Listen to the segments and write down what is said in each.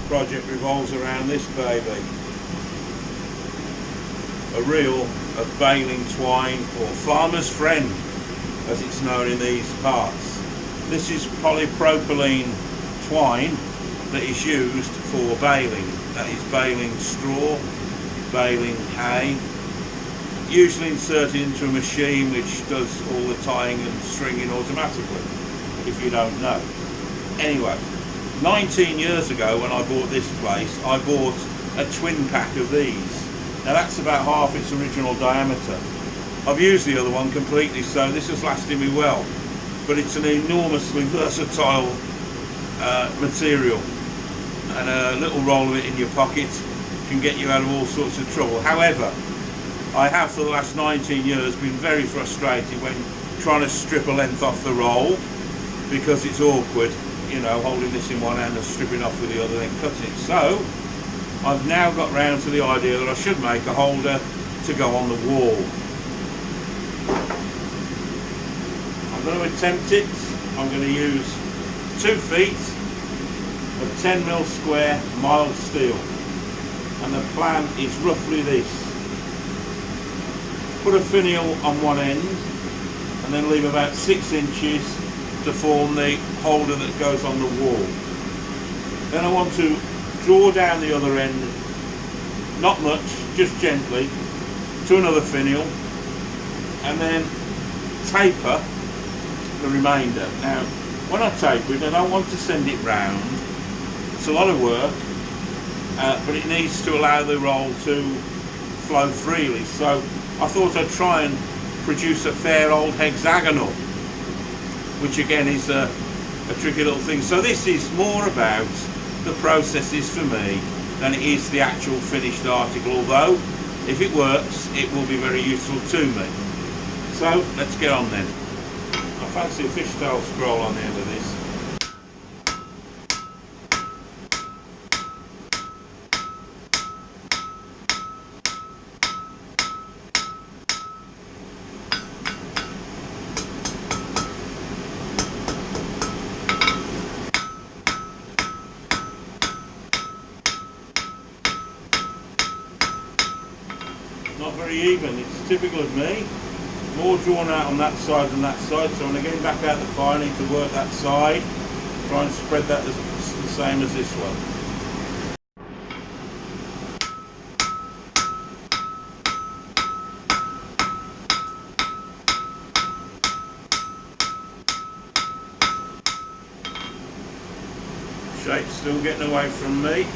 project revolves around this baby. A reel of baling twine, or farmer's friend as it's known in these parts. This is polypropylene twine that is used for baling. That is baling straw, baling hay, usually inserted into a machine which does all the tying and stringing automatically, if you don't know. Anyway, 19 years ago when I bought this place, I bought a twin pack of these. Now that's about half its original diameter. I've used the other one completely, so this has lasted me well, but it's an enormously versatile material, and a little roll of it in your pocket can get you out of all sorts of trouble. However, I have for the last 19 years been very frustrated when trying to strip a length off the roll, because it's awkward, you know, holding this in one hand and stripping off with the other, then cutting it. So I've now got round to the idea that I should make a holder to go on the wall. I'm going to attempt it. I'm going to use 2 feet of 10mm square mild steel, and the plan is roughly this. Put a finial on one end and then leave about 6 inches to form the holder that goes on the wall. Then I want to draw down the other end, not much, just gently, to another finial, and then taper the remainder. Now when I taper it, I don't want to send it round. It's a lot of work, but it needs to allow the roll to flow freely. So I thought I'd try and produce a fair old hexagonal, which again is a tricky little thing. So this is more about the processes for me than it is the actual finished article, although if it works it will be very useful to me. So let's get on then. I fancy a fishtail scroll on the end of this. Not very even, it's typical of me. More drawn out on that side than that side, so when I get back out the fire I need to work that side, try and spread that the same as this one. Shape's still getting away from me.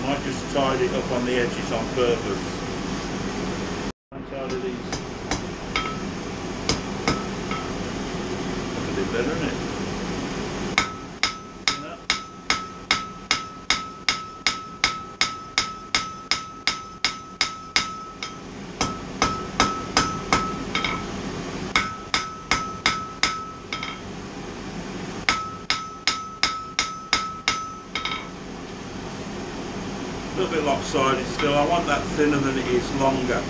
I just tied it up on the edges on purpose. I'm tired of these. That's a bit better, isn't it? See that? A little bit lopsided still. I want that thinner than it is longer.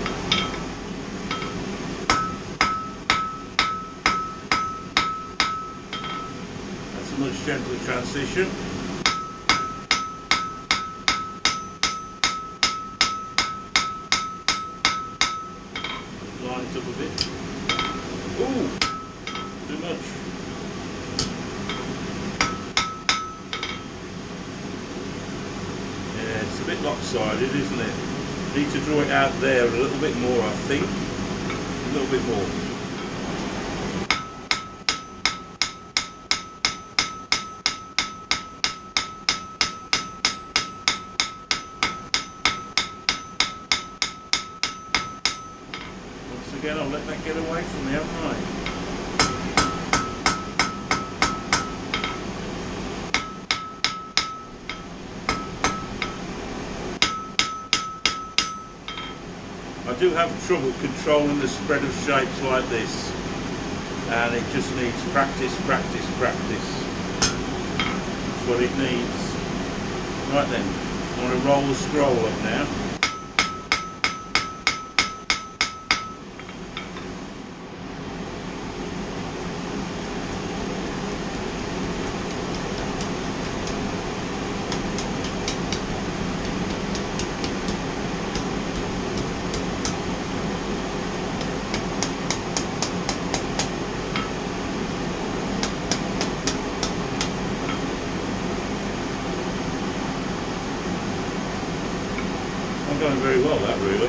That's a much gentler transition. Line it up a bit. Ooh, too much. It's a bit lopsided, isn't it? Need to draw it out there a little bit more, I think. A little bit more. Once again, I'll let that get away from me, haven't I? I do have trouble controlling the spread of shapes like this, and it just needs practice, practice, practice. That's what it needs. Right then, I'm going to roll the scroll up now. not going very well, that really.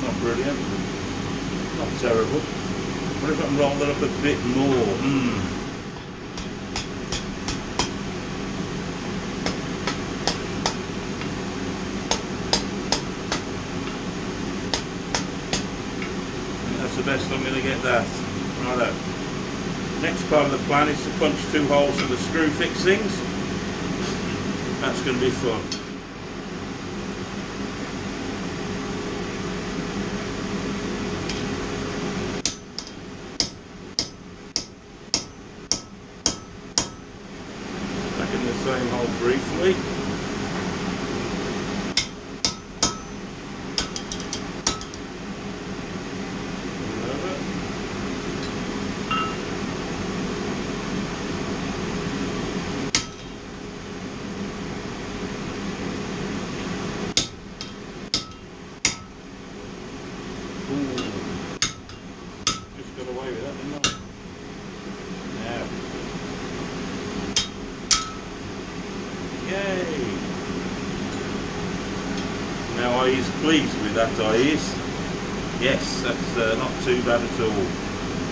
Not brilliant, not terrible. What if I can roll that up a bit more? That's the best I'm going to get that. Righto. Next part of the plan is to punch 2 holes for the screw fixings. That's going to be fun. Back in the same hole briefly. Just got away with that, didn't I? Now. Yay! Now I is pleased with that, I is. Yes, that's not too bad at all.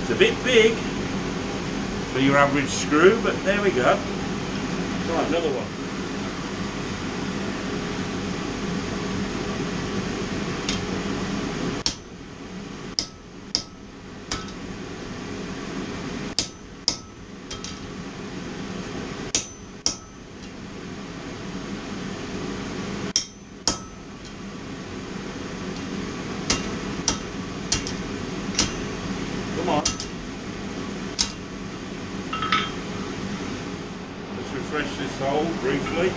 It's a bit big for your average screw, but there we go. Right, another one. Come on. Let's refresh this hole briefly.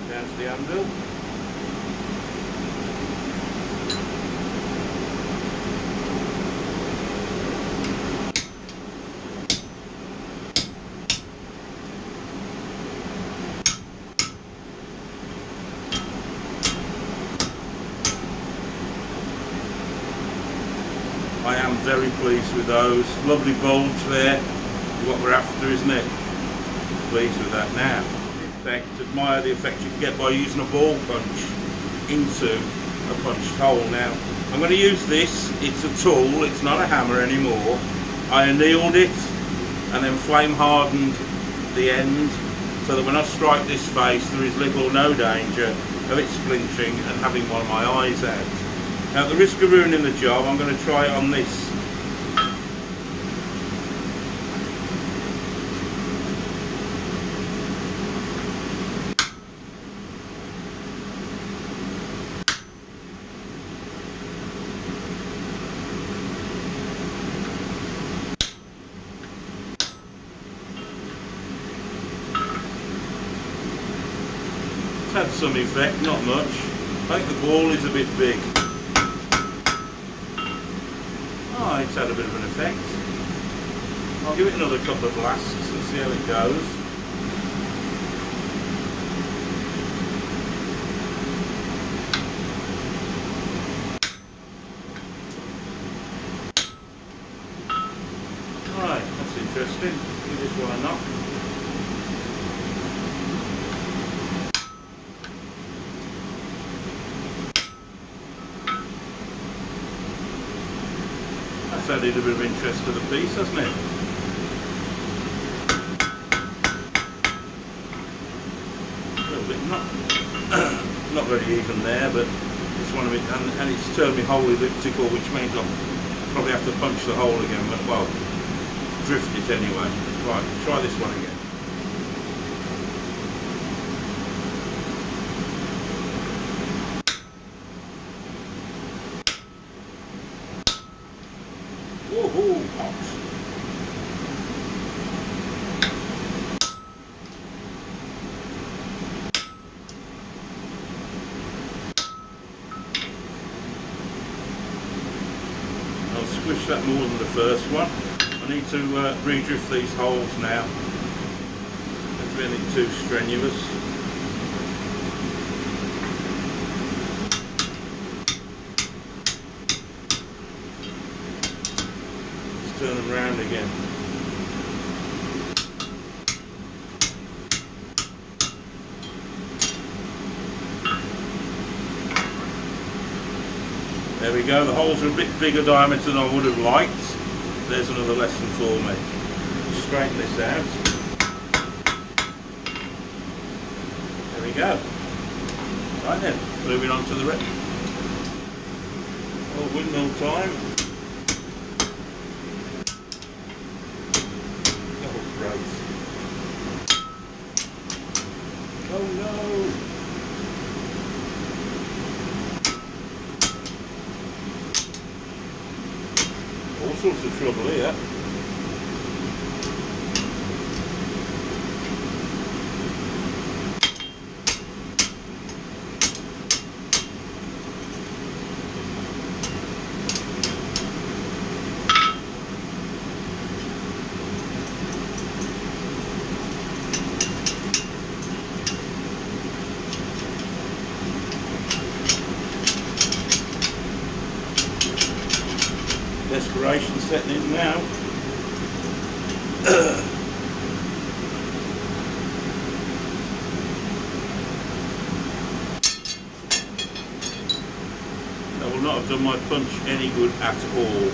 Down to the anvil. I am very pleased with those. Lovely bulge there. What we're after, isn't it? Pleased with that now. Effect, admire the effect you can get by using a ball punch into a punched hole. Now, I'm going to use this. It's a tool, it's not a hammer anymore. I annealed it and then flame hardened the end so that when I strike this face there is little or no danger of it splinting and having one of my eyes out. Now, at the risk of ruining the job, I'm going to try it on this. It's had some effect, not much. I think the ball is a bit big. Oh, it's had a bit of an effect. I'll give it another couple of blasts and see how it goes. Right, that's interesting. Give this one a knock. That's added a bit of interest to the piece, hasn't it? A little bit, not very even there, but just want to be, and it's turned me whole elliptical, which means I'll probably have to punch the hole again, but well, drift it anyway. Right, try this one again. Woohoo! Hot. that more than the first one. I need to re-drift these holes now. That's really too strenuous. Let's turn them round again. There we go, the holes are a bit bigger diameter than I would have liked. There's another lesson for me. Straighten this out. There we go. Right then, moving on to the rest. Oh, windmill time. Oh, gross. Oh no! All sorts of trouble here. Desperation setting in now. That will not have done my punch any good at all.